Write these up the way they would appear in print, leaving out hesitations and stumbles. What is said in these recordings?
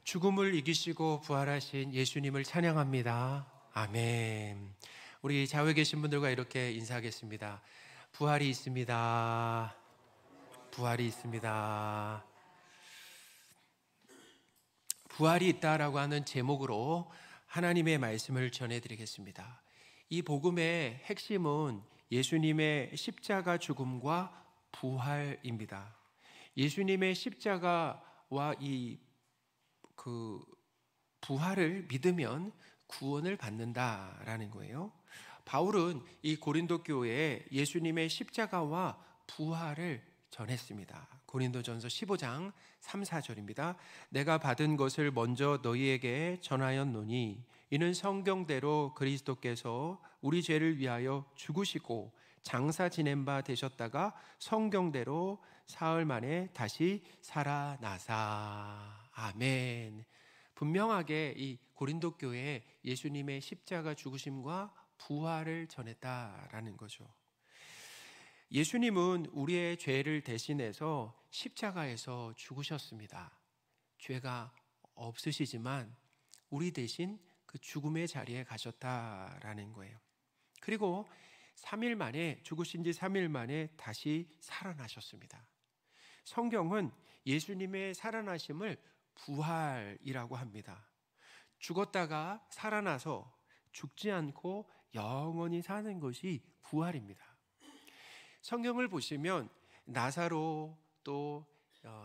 죽음을 이기시고 부활하신 예수님을 찬양합니다. 아멘. 우리 좌우에 계신 분들과 이렇게 인사하겠습니다. 부활이 있습니다. 부활이 있습니다. 부활이 있다라고 하는 제목으로 하나님의 말씀을 전해드리겠습니다. 이 복음의 핵심은 예수님의 십자가 죽음과 부활입니다. 예수님의 십자가와 이 부활을 믿으면 구원을 받는다라는 거예요. 바울은 이 고린도 교회에 예수님의 십자가와 부활을 전했습니다. 고린도전서 15장 3, 4절입니다. 내가 받은 것을 먼저 너희에게 전하였노니 이는 성경대로 그리스도께서 우리 죄를 위하여 죽으시고 장사 지낸 바 되셨다가 성경대로 사흘 만에 다시 살아나사. 아멘. 분명하게 이 고린도 교회에 예수님의 십자가 죽으심과 부활을 전했다라는 거죠. 예수님은 우리의 죄를 대신해서 십자가에서 죽으셨습니다. 죄가 없으시지만 우리 대신 그 죽음의 자리에 가셨다라는 거예요. 그리고 3일 만에, 죽으신 지 3일 만에 다시 살아나셨습니다. 성경은 예수님의 살아나심을 부활이라고 합니다. 죽었다가 살아나서 죽지 않고 영원히 사는 것이 부활입니다. 성경을 보시면 나사로 또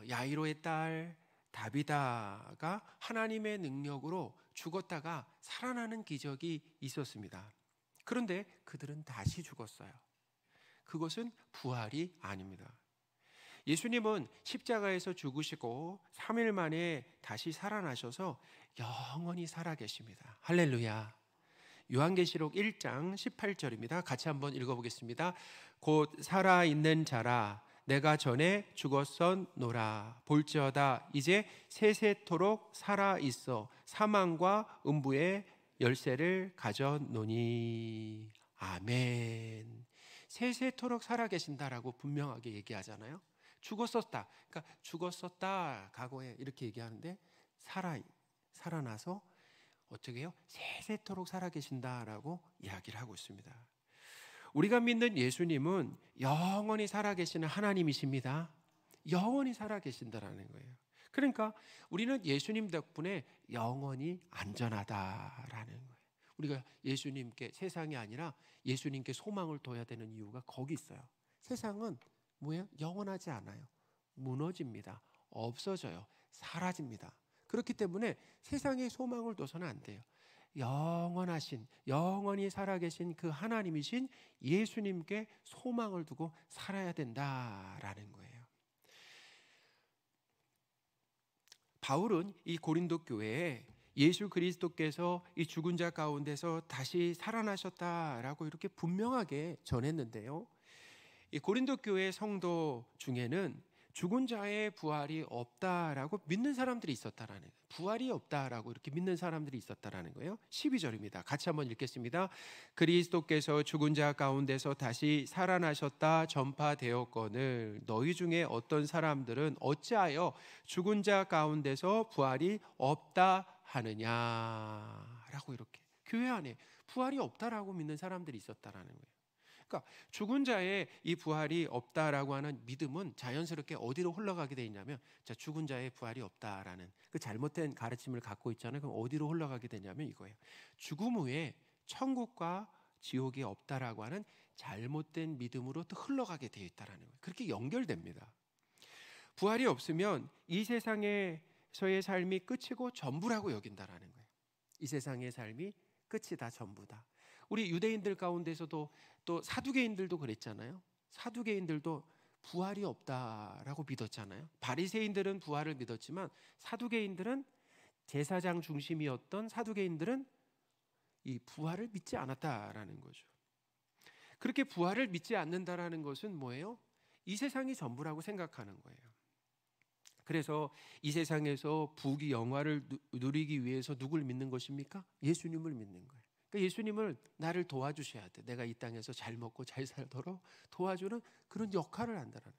야이로의 딸 다비다가 하나님의 능력으로 죽었다가 살아나는 기적이 있었습니다. 그런데 그들은 다시 죽었어요. 그것은 부활이 아닙니다. 예수님은 십자가에서 죽으시고 3일 만에 다시 살아나셔서 영원히 살아계십니다. 할렐루야. 요한계시록 1장 18절입니다. 같이 한번 읽어보겠습니다. 곧 살아있는 자라 내가 전에 죽었었노라. 볼지어다 이제 세세토록 살아있어 사망과 음부의 열쇠를 가졌노니. 아멘. 세세토록 살아계신다라고 분명하게 얘기하잖아요. 죽었었다. 그러니까 죽었었다 과거에 이렇게 얘기하는데 살아나서 어떻게 해요? 세세토록 살아계신다라고 이야기를 하고 있습니다. 우리가 믿는 예수님은 영원히 살아계시는 하나님이십니다. 영원히 살아계신다라는 거예요. 그러니까 우리는 예수님 덕분에 영원히 안전하다라는 거예요. 우리가 예수님께, 세상이 아니라 예수님께 소망을 둬야 되는 이유가 거기 있어요. 세상은 뭐예요? 영원하지 않아요. 무너집니다. 없어져요. 사라집니다. 그렇기 때문에 세상에 소망을 둬서는 안 돼요. 영원하신, 영원히 살아계신 그 하나님이신 예수님께 소망을 두고 살아야 된다라는 거예요. 바울은 이 고린도 교회에 예수 그리스도께서 이 죽은 자 가운데서 다시 살아나셨다라고 이렇게 분명하게 전했는데요. 이 고린도 교회 성도 중에는 죽은 자의 부활이 없다라고 믿는 사람들이 있었다라는 거예요. 부활이 없다라고 이렇게 믿는 사람들이 있었다라는 거예요. 12절입니다. 같이 한번 읽겠습니다. 그리스도께서 죽은 자 가운데서 다시 살아나셨다 전파되었거늘 너희 중에 어떤 사람들은 어찌하여 죽은 자 가운데서 부활이 없다 하느냐라고 이렇게 교회 안에 부활이 없다라고 믿는 사람들이 있었다라는 거예요. 그러니까 죽은 자의 이 부활이 없다라고 하는 믿음은 자연스럽게 어디로 흘러가게 돼 있냐면, 자, 죽은 자의 부활이 없다라는 그 잘못된 가르침을 갖고 있잖아요. 그럼 어디로 흘러가게 되냐면 이거예요. 죽음 후에 천국과 지옥이 없다라고 하는 잘못된 믿음으로 또 흘러가게 되어 있다라는 거예요. 그렇게 연결됩니다. 부활이 없으면 이 세상에서의 삶이 끝이고 전부라고 여긴다라는 거예요. 이 세상의 삶이 끝이다, 전부다. 우리 유대인들 가운데서도 또 사두개인들도 그랬잖아요. 사두개인들도 부활이 없다라고 믿었잖아요. 바리새인들은 부활을 믿었지만 사두개인들은, 제사장 중심이었던 사두개인들은 이 부활을 믿지 않았다라는 거죠. 그렇게 부활을 믿지 않는다라는 것은 뭐예요? 이 세상이 전부라고 생각하는 거예요. 그래서 이 세상에서 부귀 영화를 누리기 위해서 누굴 믿는 것입니까? 예수님을 믿는 거예요. 그러니까 예수님을 나를 도와주셔야 돼. 내가 이 땅에서 잘 먹고 잘 살도록 도와주는 그런 역할을 한다는.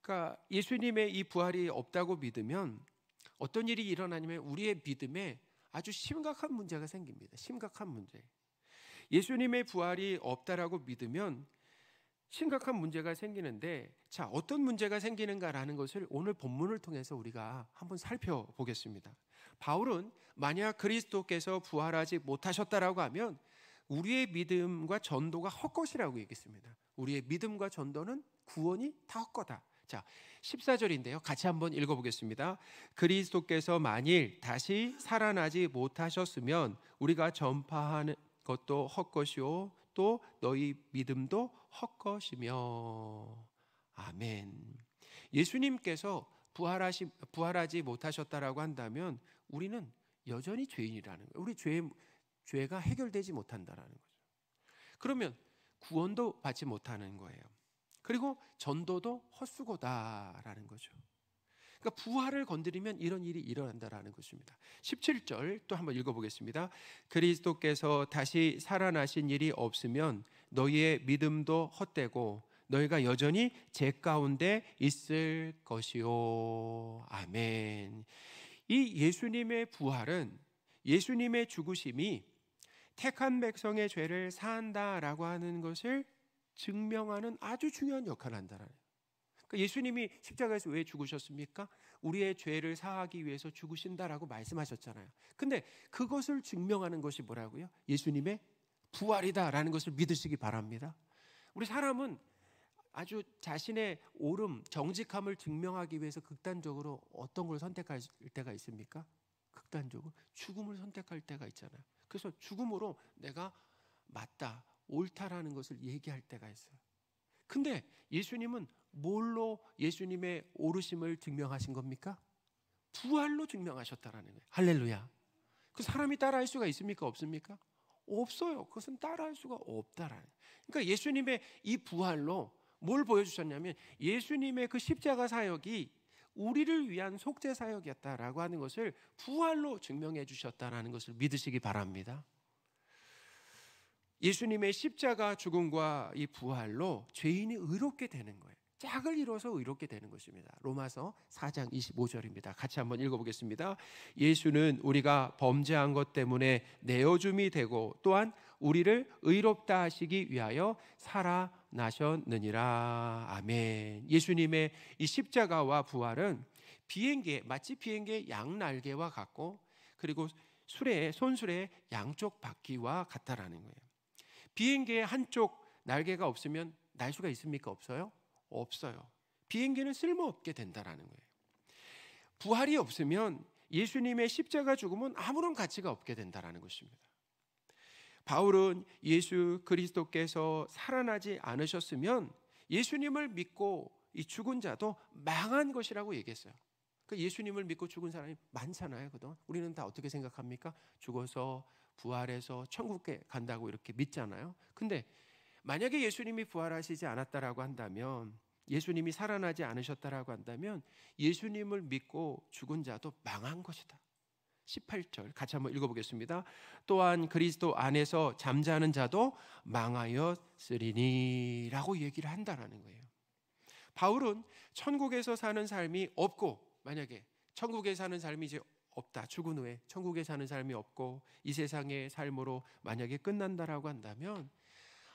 그러니까 예수님의 이 부활이 없다고 믿으면 어떤 일이 일어나냐면 우리의 믿음에 아주 심각한 문제가 생깁니다. 심각한 문제. 예수님의 부활이 없다라고 믿으면 심각한 문제가 생기는데, 자, 어떤 문제가 생기는가라는 것을 오늘 본문을 통해서 우리가 한번 살펴보겠습니다. 바울은 만약 그리스도께서 부활하지 못하셨다라고 하면 우리의 믿음과 전도가 헛것이라고 얘기했습니다. 우리의 믿음과 전도는 구원이 다 헛거다. 자, 14절인데요. 같이 한번 읽어보겠습니다. 그리스도께서 만일 다시 살아나지 못하셨으면 우리가 전파하는 것도 헛것이요 또 너희 믿음도 헛것이며. 아멘. 예수님께서 부활하지 못하셨다라고 한다면 우리는 여전히 죄인이라는 거예요. 우리 죄가 해결되지 못한다라는 거죠. 그러면 구원도 받지 못하는 거예요. 그리고 전도도 헛수고다라는 거죠. 그러니까 부활을 건드리면 이런 일이 일어난다라는 것입니다. 17절 또 한번 읽어보겠습니다. 그리스도께서 다시 살아나신 일이 없으면 너희의 믿음도 헛되고 너희가 여전히 죄 가운데 있을 것이요. 아멘. 이 예수님의 부활은, 예수님의 죽으심이 택한 백성의 죄를 사한다라고 하는 것을 증명하는 아주 중요한 역할을 한다는 거예요. 그러니까 예수님이 십자가에서 왜 죽으셨습니까? 우리의 죄를 사하기 위해서 죽으신다라고 말씀하셨잖아요. 근데 그것을 증명하는 것이 뭐라고요? 예수님의 부활이다라는 것을 믿으시기 바랍니다. 우리 사람은 아주 자신의 옳음, 정직함을 증명하기 위해서 극단적으로 어떤 걸 선택할 때가 있습니까? 극단적으로 죽음을 선택할 때가 있잖아요. 그래서 죽음으로 내가 맞다, 옳다라는 것을 얘기할 때가 있어요. 근데 예수님은 뭘로 예수님의 옳으심을 증명하신 겁니까? 부활로 증명하셨다라는 거예요. 할렐루야. 그 사람이 따라할 수가 있습니까? 없습니까? 없어요. 그것은 따라할 수가 없다라는 거예요. 그러니까 예수님의 이 부활로 뭘 보여주셨냐면 예수님의 그 십자가 사역이 우리를 위한 속죄 사역이었다라고 하는 것을 부활로 증명해 주셨다라는 것을 믿으시기 바랍니다. 예수님의 십자가 죽음과 이 부활로 죄인이 의롭게 되는 거예요. 짝을 이뤄서 의롭게 되는 것입니다. 로마서 4장 25절입니다. 같이 한번 읽어보겠습니다. 예수는 우리가 범죄한 것 때문에 내어줌이 되고 또한 우리를 의롭다 하시기 위하여 살아나셨느니라. 아멘. 예수님의 이 십자가와 부활은 마치 비행기의 양날개와 같고, 그리고 손수레의 양쪽 바퀴와 같다라는 거예요. 비행기의 한쪽 날개가 없으면 날 수가 있습니까? 없어요? 없어요. 비행기는 쓸모없게 된다라는 거예요. 부활이 없으면 예수님의 십자가 죽음은 아무런 가치가 없게 된다라는 것입니다. 바울은 예수 그리스도께서 살아나지 않으셨으면 예수님을 믿고 이 죽은 자도 망한 것이라고 얘기했어요. 그 예수님을 믿고 죽은 사람이 많잖아요. 그동안 우리는 다 어떻게 생각합니까? 죽어서 부활해서 천국에 간다고 이렇게 믿잖아요. 근데 만약에 예수님이 부활하시지 않았다라고 한다면, 예수님이 살아나지 않으셨다라고 한다면 예수님을 믿고 죽은 자도 망한 것이다. 18절 같이 한번 읽어보겠습니다. 또한 그리스도 안에서 잠자는 자도 망하였으리니 라고 얘기를 한다라는 거예요. 바울은 천국에서 사는 삶이 없고, 만약에 천국에 사는 삶이 이제 없다, 죽은 후에 천국에 사는 삶이 없고 이 세상의 삶으로 만약에 끝난다라고 한다면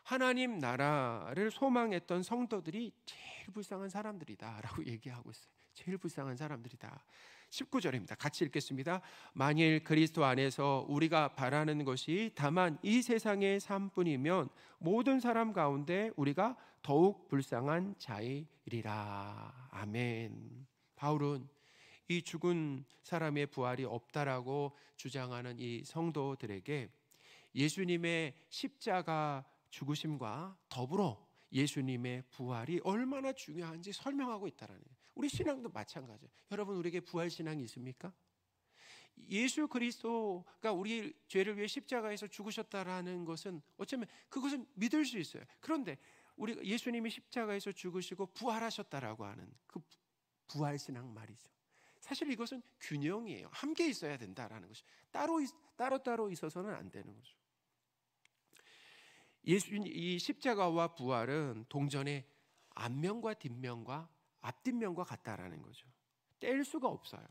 하나님 나라를 소망했던 성도들이 제일 불쌍한 사람들이다 라고 얘기하고 있어요. 제일 불쌍한 사람들이다. 19절입니다. 같이 읽겠습니다. 만일 그리스도 안에서 우리가 바라는 것이 다만 이 세상의 삶뿐이면 모든 사람 가운데 우리가 더욱 불쌍한 자이리라. 아멘. 바울은 이 죽은 사람의 부활이 없다라고 주장하는 이 성도들에게 예수님의 십자가 죽으심과 더불어 예수님의 부활이 얼마나 중요한지 설명하고 있다라는 거예요. 우리 신앙도 마찬가지예요. 여러분, 우리에게 부활 신앙이 있습니까? 예수 그리스도가 우리 죄를 위해 십자가에서 죽으셨다라는 것은 어쩌면 그것은 믿을 수 있어요. 그런데 우리가 예수님이 십자가에서 죽으시고 부활하셨다라고 하는 그 부활 신앙 말이죠. 사실 이것은 균형이에요. 함께 있어야 된다라는 것이 따로 있어서는 안 되는 거죠. 이 십자가와 부활은 동전의 앞면과 뒷면과 앞뒷면과 같다라는 거죠. 뗄 수가 없어요.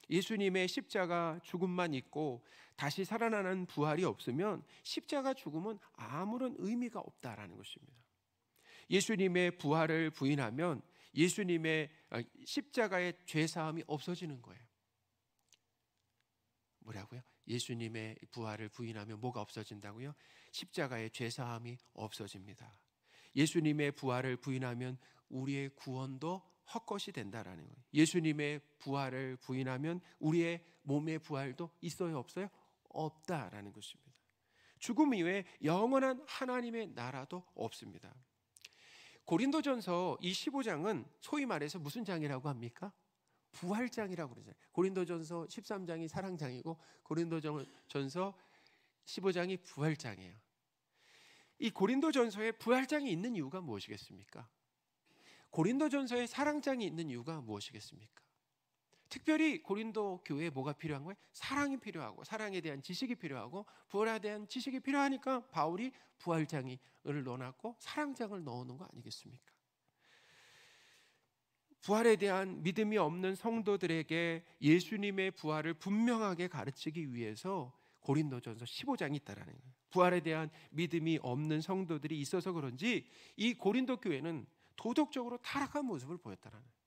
예수님의 십자가 죽음만 있고 다시 살아나는 부활이 없으면 십자가 죽음은 아무런 의미가 없다라는 것입니다. 예수님의 부활을 부인하면 예수님의 십자가의 죄사함이 없어지는 거예요. 뭐라고요? 예수님의 부활을 부인하면 뭐가 없어진다고요? 십자가의 죄사함이 없어집니다. 예수님의 부활을 부인하면 우리의 구원도 헛것이 된다라는 거예요. 예수님의 부활을 부인하면 우리의 몸의 부활도 있어요, 없어요? 없다라는 것입니다. 죽음 이외에 영원한 하나님의 나라도 없습니다. 고린도전서 이 15장은 소위 말해서 무슨 장이라고 합니까? 부활장이라고 그러잖아요. 고린도전서 13장이 사랑장이고 고린도전서 15장이 부활장이에요. 이 고린도전서에 부활장이 있는 이유가 무엇이겠습니까? 고린도전서에 사랑장이 있는 이유가 무엇이겠습니까? 특별히 고린도 교회에 뭐가 필요한 거예요? 사랑이 필요하고 사랑에 대한 지식이 필요하고 부활에 대한 지식이 필요하니까 바울이 부활장을 넣어놨고 사랑장을 넣어놓은 거 아니겠습니까? 부활에 대한 믿음이 없는 성도들에게 예수님의 부활을 분명하게 가르치기 위해서 고린도전서 15장이 있다라는 거예요. 부활에 대한 믿음이 없는 성도들이 있어서 그런지 이 고린도 교회는 도덕적으로 타락한 모습을 보였다라는 거예요.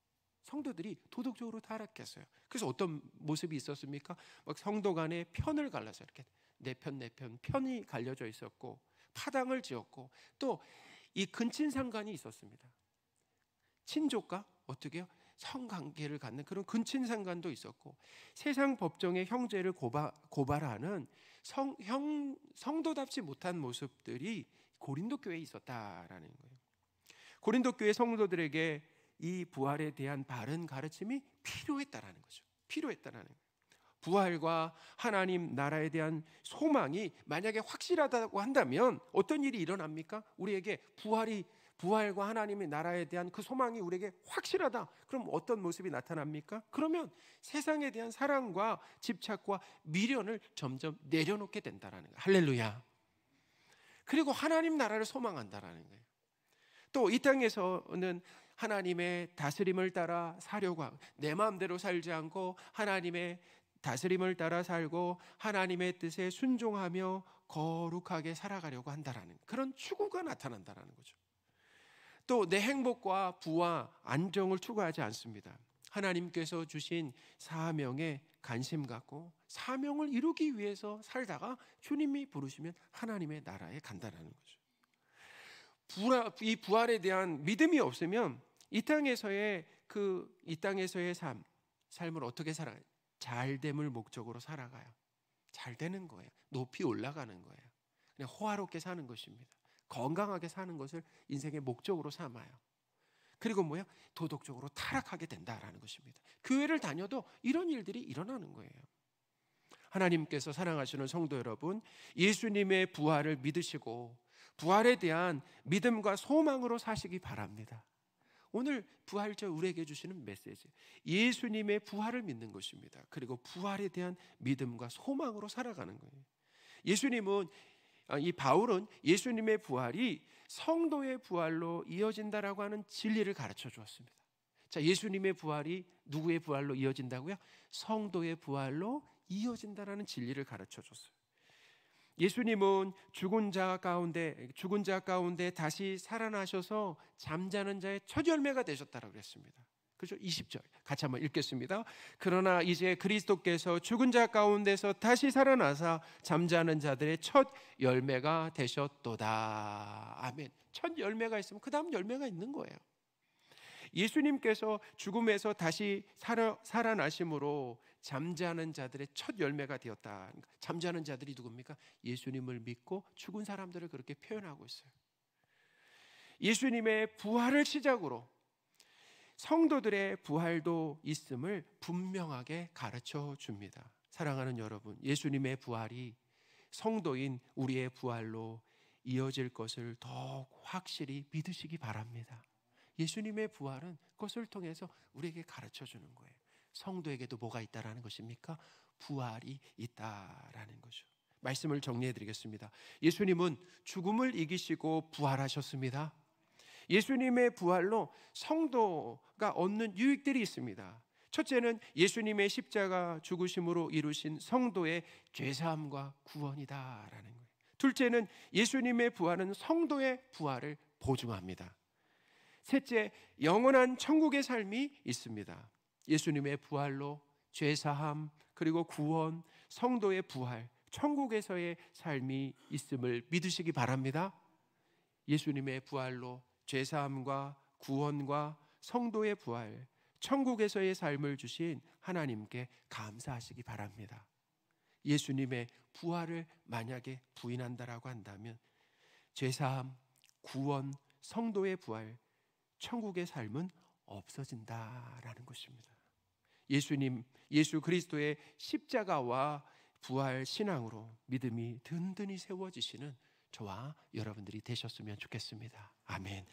성도들이 도덕적으로 타락했어요. 그래서 어떤 모습이 있었습니까? 막 성도 간에 편을 갈라서 이렇게 내 편 편이 갈려져 있었고 파당을 지었고 또 이 근친상간이 있었습니다. 친족과 어떻게 성관계를 갖는 그런 근친상간도 있었고 세상 법정의 형제를 고발하는 성도답지 못한 모습들이 고린도 교회에 있었다라는 거예요. 고린도 교회 성도들에게 이 부활에 대한 바른 가르침이 필요했다라는 거죠. 필요했다라는 거예요. 부활과 하나님 나라에 대한 소망이 만약에 확실하다고 한다면 어떤 일이 일어납니까? 우리에게 부활과 하나님의 나라에 대한 그 소망이 우리에게 확실하다. 그럼 어떤 모습이 나타납니까? 그러면 세상에 대한 사랑과 집착과 미련을 점점 내려놓게 된다라는 거예요. 할렐루야. 그리고 하나님 나라를 소망한다라는 거예요. 또 이 땅에서는 하나님의 다스림을 따라 사려고 하고 내 마음대로 살지 않고 하나님의 다스림을 따라 살고 하나님의 뜻에 순종하며 거룩하게 살아가려고 한다라는 그런 추구가 나타난다라는 거죠. 또 내 행복과 부와 안정을 추구하지 않습니다. 하나님께서 주신 사명에 관심 갖고 사명을 이루기 위해서 살다가 주님이 부르시면 하나님의 나라에 간다라는 거죠. 이 부활에 대한 믿음이 없으면 이 땅에서의 삶을 어떻게 살아요? 잘됨을 목적으로 살아가요. 잘 되는 거예요. 높이 올라가는 거예요. 그냥 호화롭게 사는 것입니다. 건강하게 사는 것을 인생의 목적으로 삼아요. 그리고 뭐예요? 도덕적으로 타락하게 된다라는 것입니다. 교회를 다녀도 이런 일들이 일어나는 거예요. 하나님께서 사랑하시는 성도 여러분, 예수님의 부활을 믿으시고 부활에 대한 믿음과 소망으로 사시기 바랍니다. 오늘 부활절 우리에게 주시는 메시지, 예수님의 부활을 믿는 것입니다. 그리고 부활에 대한 믿음과 소망으로 살아가는 거예요. 이 바울은 예수님의 부활이 성도의 부활로 이어진다라고 하는 진리를 가르쳐 주었습니다. 자, 예수님의 부활이 누구의 부활로 이어진다고요? 성도의 부활로 이어진다라는 진리를 가르쳐 줬어요. 예수님은 죽은 자 가운데 다시 살아나셔서 잠자는 자의 첫 열매가 되셨다라고 그랬습니다. 그렇죠? 20절 같이 한번 읽겠습니다. 그러나 이제 그리스도께서 죽은 자 가운데서 다시 살아나사 잠자는 자들의 첫 열매가 되셨도다. 아멘. 첫 열매가 있으면 그 다음 열매가 있는 거예요. 예수님께서 죽음에서 다시 살아나심으로 잠자는 자들의 첫 열매가 되었다. 잠자는 자들이 누굽니까? 예수님을 믿고 죽은 사람들을 그렇게 표현하고 있어요. 예수님의 부활을 시작으로 성도들의 부활도 있음을 분명하게 가르쳐 줍니다. 사랑하는 여러분, 예수님의 부활이 성도인 우리의 부활로 이어질 것을 더욱 확실히 믿으시기 바랍니다. 예수님의 부활은 그것을 통해서 우리에게 가르쳐 주는 거예요. 성도에게도 뭐가 있다라는 것입니까? 부활이 있다라는 거죠. 말씀을 정리해 드리겠습니다. 예수님은 죽음을 이기시고 부활하셨습니다. 예수님의 부활로 성도가 얻는 유익들이 있습니다. 첫째는 예수님의 십자가 죽으심으로 이루신 성도의 죄사함과 구원이다라는 거예요. 둘째는 예수님의 부활은 성도의 부활을 보증합니다. 셋째, 영원한 천국의 삶이 있습니다. 예수님의 부활로 죄사함, 그리고 구원, 성도의 부활, 천국에서의 삶이 있음을 믿으시기 바랍니다. 예수님의 부활로 죄사함과 구원과 성도의 부활, 천국에서의 삶을 주신 하나님께 감사하시기 바랍니다. 예수님의 부활을 만약에 부인한다라고 한다면 죄사함, 구원, 성도의 부활, 천국의 삶은 없어진다라는 것입니다. 예수 그리스도의 십자가와 부활 신앙으로 믿음이 든든히 세워지시는 저와 여러분들이 되셨으면 좋겠습니다. 아멘.